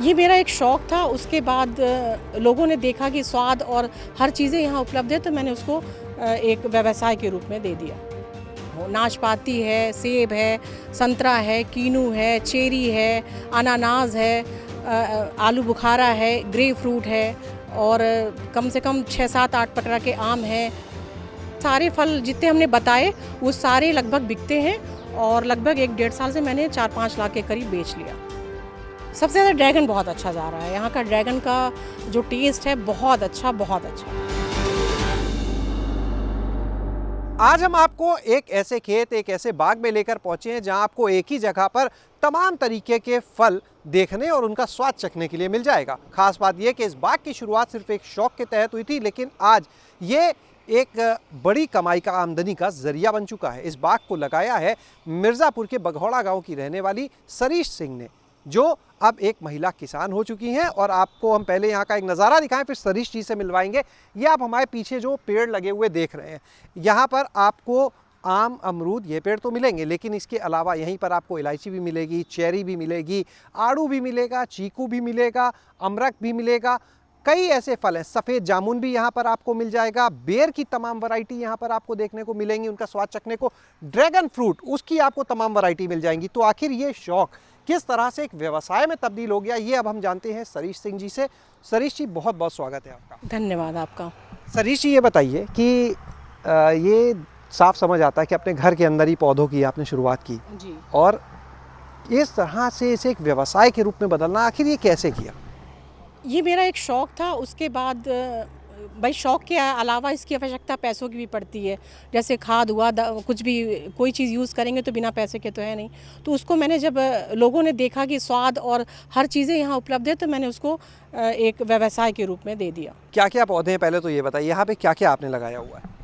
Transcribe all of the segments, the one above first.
ये मेरा एक शौक़ था। उसके बाद लोगों ने देखा कि स्वाद और हर चीज़ें यहाँ उपलब्ध है, तो मैंने उसको एक व्यवसाय के रूप में दे दिया। नाशपाती है, सेब है, संतरा है, कीनू है, चेरी है, अनानास है, आलू बुखारा है, ग्रेप फ्रूट है और कम से कम 6-7-8 प्रकार के आम हैं। सारे फल जितने हमने बताए वो सारे लगभग बिकते हैं और लगभग 1-1.5 साल से मैंने 4-5 लाख के करीब बेच लिया। सबसे ज़्यादा ड्रैगन बहुत अच्छा जा रहा है। यहाँ का ड्रैगन का जो टेस्ट है बहुत अच्छा, बहुत अच्छा। आज हम आपको एक ऐसे खेत, एक ऐसे बाग में लेकर पहुंचे हैं जहां आपको एक ही जगह पर तमाम तरीके के फल देखने और उनका स्वाद चखने के लिए मिल जाएगा। खास बात यह कि इस बाग की शुरुआत सिर्फ एक शौक के तहत हुई थी, लेकिन आज ये एक बड़ी कमाई का, आमदनी का जरिया बन चुका है। इस बाग को लगाया है मिर्ज़ापुर के बघौड़ा गांव की रहने वाली सरीश सिंह ने, जो अब एक महिला किसान हो चुकी हैं। और आपको हम पहले यहाँ का एक नज़ारा दिखाएं, फिर सरीश जी से मिलवाएंगे। ये आप हमारे पीछे जो पेड़ लगे हुए देख रहे हैं, यहाँ पर आपको आम, अमरूद ये पेड़ तो मिलेंगे, लेकिन इसके अलावा यहीं पर आपको इलायची भी मिलेगी, चेरी भी मिलेगी, आड़ू भी मिलेगा, चीकू भी मिलेगा, अमरख भी मिलेगा। कई ऐसे फल हैं, सफ़ेद जामुन भी यहाँ पर आपको मिल जाएगा। बेर की तमाम वैरायटी यहाँ पर आपको देखने को मिलेंगी, उनका स्वाद चखने को। ड्रैगन फ्रूट, उसकी आपको तमाम वैरायटी मिल जाएंगी। तो आखिर ये शौक़ किस तरह से एक व्यवसाय में तब्दील हो गया, ये अब हम जानते हैं सरीश सिंह जी से। सरीश जी, बहुत बहुत स्वागत है आपका। धन्यवाद आपका। सरीश जी, ये बताइए कि ये साफ समझ आता है कि अपने घर के अंदर ही पौधों की आपने शुरुआत की जी, और इस तरह से इसे एक व्यवसाय के रूप में बदलना, आखिर ये कैसे किया? ये मेरा एक शौक़ था। उसके बाद भाई शौक़ के अलावा इसकी आवश्यकता पैसों की भी पड़ती है। जैसे खाद हुआ, कुछ भी कोई चीज़ यूज़ करेंगे तो बिना पैसे के तो है नहीं। तो उसको मैंने जब लोगों ने देखा कि स्वाद और हर चीज़ें यहाँ उपलब्ध है, तो मैंने उसको एक व्यवसाय के रूप में दे दिया। क्या क्या पौधे हैं, पहले तो ये बताइए, यहाँ पे क्या क्या आपने लगाया हुआ है?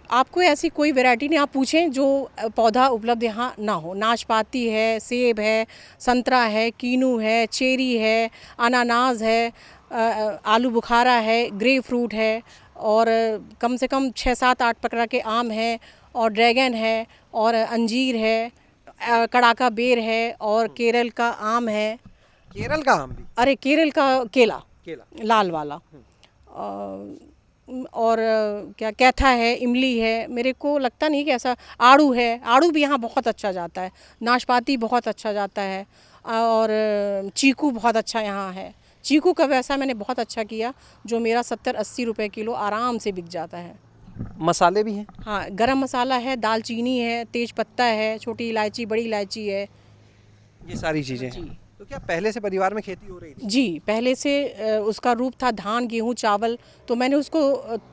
आपको ऐसी कोई वैरायटी नहीं, आप पूछें जो पौधा उपलब्ध यहाँ ना हो। नाशपाती है, सेब है, संतरा है, कीनू है, चेरी है, अनानास है, आलू बुखारा है, ग्रेप फ्रूट है और कम से कम 6-7-8 प्रकार के आम हैं और ड्रैगन है और अंजीर है, कड़ाका बेर है और केरल का आम है। केरल का आम भी? अरे केरल का केला, लाल वाला। और क्या कैथा है, इमली है। मेरे को लगता नहीं कि ऐसा। आड़ू है, आड़ू भी यहाँ बहुत अच्छा जाता है। नाशपाती बहुत अच्छा जाता है और चीकू बहुत अच्छा यहाँ है। चीकू का व्यवसाय मैंने बहुत अच्छा किया, जो मेरा 70-80 रुपए किलो आराम से बिक जाता है। मसाले भी हैं? हाँ, गरम मसाला है, दालचीनी है, तेज पत्ता है, छोटी इलायची, बड़ी इलायची है। ये सारी चीज़ें हैं। तो क्या पहले से परिवार में खेती हो रही थी? जी, पहले से उसका रूप था धान, गेहूँ, चावल, तो मैंने उसको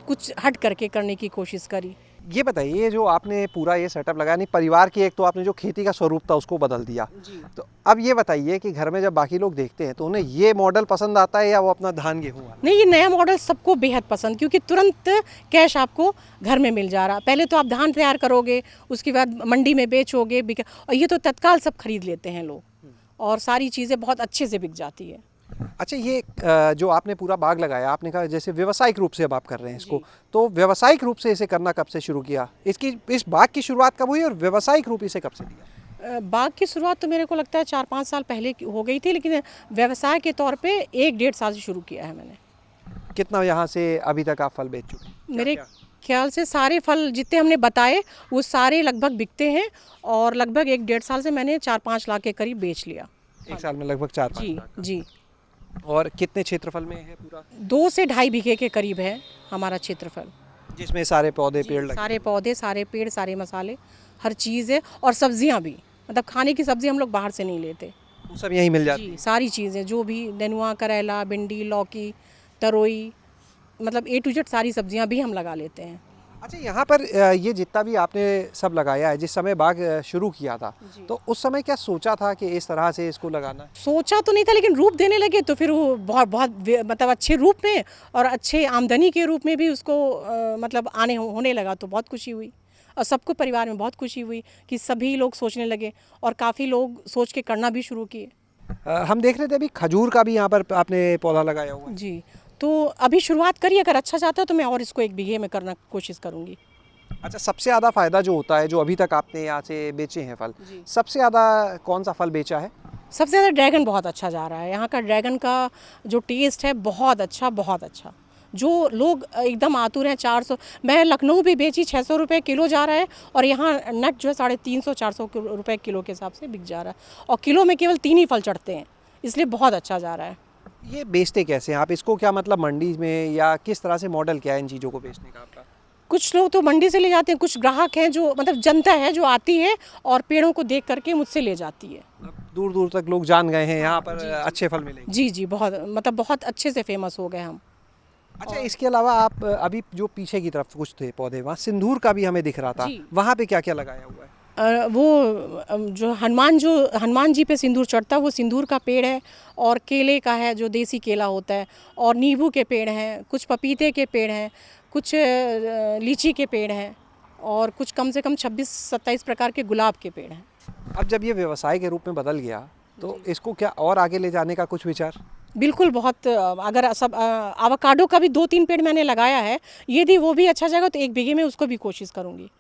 कुछ हट करके करने की कोशिश करी। ये बताइए, ये जो आपने पूरा ये सेटअप लगाया, नहीं परिवार की एक तो आपने जो खेती का स्वरूप था उसको बदल दिया जी। तो अब ये बताइए कि घर में जब बाकी लोग देखते हैं तो उन्हें ये मॉडल पसंद आता है या वो अपना धान गेहूँ वाला? नहीं, ये नया मॉडल सबको बेहद पसंद, क्योंकि तुरंत कैश आपको घर में मिल जा रहा। पहले तो आप धान तैयार करोगे, उसके बाद मंडी में बेचोगे, और ये तो तत्काल सब खरीद लेते हैं लोग और सारी चीज़ें बहुत अच्छे से बिक जाती है। अच्छा, ये जो आपने पूरा बाग लगाया, आपने कहा जैसे व्यावसायिक रूप से अब आप कर रहे हैं इसको, तो व्यावसायिक रूप से इसे करना कब से शुरू किया? इस बाग की शुरुआत कब हुई और व्यावसायिक रूप इसे कब से लिया? बाग की शुरुआत तो मेरे को लगता है 4-5 साल पहले हो गई थी, लेकिन व्यवसाय के तौर पे 1-1.5 साल से शुरू किया है मैंने। कितना यहाँ से अभी तक आप फल बेच चुके हैं? मेरे ख्याल से सारे फल जितने हमने बताए वो सारे लगभग बिकते हैं और लगभग 1-1.5 साल से मैंने 4-5 लाख के करीब बेच लिया। एक साल में लगभग 4-5 जी लाख? जी। और कितने क्षेत्रफल में है पूरा? 2 से 2.5 बीघे के करीब है हमारा क्षेत्रफल, जिसमें सारे पौधे, पेड़ लगे? सारे पौधे, सारे पेड़, सारे मसाले, हर चीज़ है। और सब्जियां भी, मतलब खाने की सब्जी हम लोग बाहर से नहीं लेते। वो सब यहीं मिल जाती जी, है? सारी चीज़ें जो भी, नेनुआ, करेला, भिंडी, लौकी, तरोई, मतलब A to Z सारी सब्जियां भी हम लगा लेते हैं। अच्छा, यहाँ पर ये जितना भी आपने सब लगाया है, जिस समय बाग शुरू किया था, तो उस समय क्या सोचा था कि इस तरह से इसको लगाना है? सोचा तो नहीं था, लेकिन रूप देने लगे तो फिर वो बहुत बहुत मतलब अच्छे रूप में और अच्छे आमदनी के रूप में भी उसको मतलब होने लगा, तो बहुत खुशी हुई। और सबको परिवार में बहुत खुशी हुई कि सभी लोग सोचने लगे और काफ़ी लोग सोच के करना भी शुरू किए। हम देख रहे थे अभी खजूर का भी यहाँ पर आपने पौधा लगाया हुआ है। जी, तो अभी शुरुआत करिए, अगर अच्छा जाता है तो मैं और इसको 1 बीघे में करना कोशिश करूँगी। अच्छा, सबसे ज़्यादा फ़ायदा जो होता है, जो अभी तक आपने यहाँ से बेचे हैं फल, जी। सबसे ज़्यादा कौन सा फल बेचा है? सबसे ज़्यादा ड्रैगन बहुत अच्छा जा रहा है। यहाँ का ड्रैगन का जो टेस्ट है बहुत अच्छा, बहुत अच्छा। जो लोग एकदम आतुर हैं। 400, मैं लखनऊ भी बेची, 600 रुपये किलो जा रहा है, और यहाँ नट जो है 350-400 रुपये किलो के हिसाब से बिक जा रहा है, और किलो में केवल 3 ही फल चढ़ते हैं, इसलिए बहुत अच्छा जा रहा है। ये बेचते कैसे हैं आप इसको? क्या मतलब मंडी में, या किस तरह से मॉडल क्या है इन चीज़ों को बेचने का आपका? कुछ लोग तो मंडी से ले जाते हैं, कुछ ग्राहक हैं जो मतलब जनता है जो आती है और पेड़ों को देख करके मुझसे ले जाती है। दूर दूर तक लोग जान गए हैं यहाँ पर अच्छे फल मिलेंगे। जी जी, बहुत मतलब बहुत अच्छे से फेमस हो गए हम। अच्छा, इसके अलावा आप अभी जो पीछे की तरफ कुछ थे पौधे, वहाँ सिंदूर का भी हमें दिख रहा था, जी। वहाँ पे क्या क्या लगाया हुआ है? जो हनुमान जी पे सिंदूर चढ़ता है वो सिंदूर का पेड़ है, और केले का है जो देसी केला होता है, और नींबू के पेड़ हैं, कुछ पपीते के पेड़ हैं, कुछ लीची के पेड़ हैं, और कुछ कम से कम 26-27 प्रकार के गुलाब के पेड़ हैं। अब जब ये व्यवसाय के रूप में बदल गया तो इसको क्या और आगे ले जाने का कुछ विचार? बिल्कुल, बहुत अगर सब आवाकाडो का भी 2-3 पेड़ मैंने लगाया है, यदि वो भी अच्छा जाएगा तो 1 बीघे में उसको भी कोशिश करूँगी।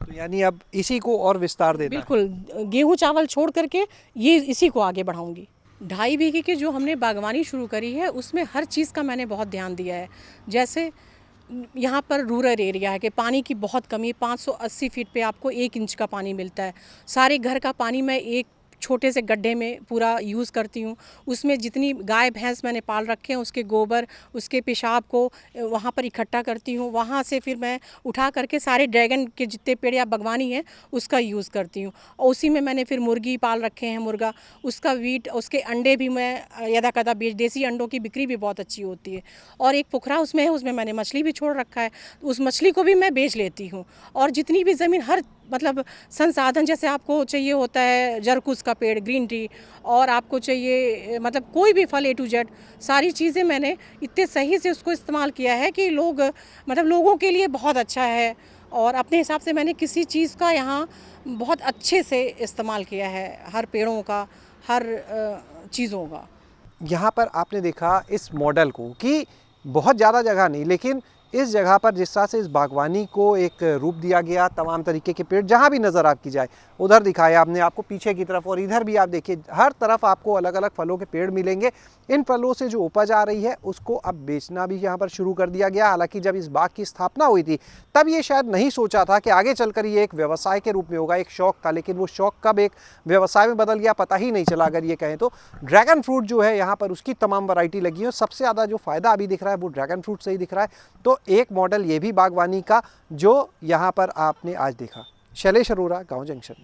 तो यानी अब इसी को और विस्तार देना है। बिल्कुल, गेहूँ चावल छोड़ करके ये इसी को आगे बढ़ाऊंगी। 2.5 बीघे की जो हमने बागवानी शुरू करी है उसमें हर चीज़ का मैंने बहुत ध्यान दिया है। जैसे यहाँ पर रूरल एरिया है कि पानी की बहुत कमी है, 580 फीट पे आपको 1 इंच का पानी मिलता है। सारे घर का पानी मैं एक छोटे से गड्ढे में पूरा यूज़ करती हूँ। उसमें जितनी गाय भैंस मैंने पाल रखे हैं उसके गोबर, उसके पेशाब को वहाँ पर इकट्ठा करती हूँ। वहाँ से फिर मैं उठा करके सारे ड्रैगन के जितने पेड़ या बागवानी है उसका यूज़ करती हूँ, और उसी में मैंने फिर मुर्गी पाल रखे हैं, मुर्गा, उसका वीट, उसके अंडे भी मैं यदा कदा बेच, देसी अंडों की बिक्री भी बहुत अच्छी होती है। और एक पोखरा उसमें है, उसमें मैंने मछली भी छोड़ रखा है, उस मछली को भी मैं बेच लेती हूँ। और जितनी भी ज़मीन, हर मतलब संसाधन, जैसे आपको चाहिए होता है जरकुश का पेड़, ग्रीन टी, और आपको चाहिए मतलब कोई भी फल A to Z, सारी चीज़ें मैंने इतने सही से उसको इस्तेमाल किया है कि लोग मतलब लोगों के लिए बहुत अच्छा है। और अपने हिसाब से मैंने किसी चीज़ का यहाँ बहुत अच्छे से इस्तेमाल किया है, हर पेड़ों का, हर चीज़ों का। यहाँ पर आपने देखा इस मॉडल को कि बहुत ज़्यादा जगह नहीं, लेकिन इस जगह पर जिस तरह से इस बागवानी को एक रूप दिया गया, तमाम तरीके के पेड़ जहाँ भी नज़र आपकी जाए, उधर दिखाया आपने, आपको पीछे की तरफ, और इधर भी आप देखिए, हर तरफ आपको अलग अलग फलों के पेड़ मिलेंगे। इन फलों से जो उपज आ रही है उसको अब बेचना भी यहाँ पर शुरू कर दिया गया। हालांकि जब इस बाग की स्थापना हुई थी तब ये शायद नहीं सोचा था कि आगे चलकर ये एक व्यवसाय के रूप में होगा। एक शौक था, लेकिन वो शौक कब एक व्यवसाय में बदल गया पता ही नहीं चला। अगर ये कहें तो ड्रैगन फ्रूट जो है यहाँ पर उसकी तमाम वैरायटी लगी है, सबसे ज़्यादा जो फ़ायदा अभी दिख रहा है वो ड्रैगन फ्रूट से ही दिख रहा है। तो एक मॉडल ये भी बागवानी का जो यहाँ पर आपने आज देखा। शैलेश अरोरा, गाँव जंक्शन।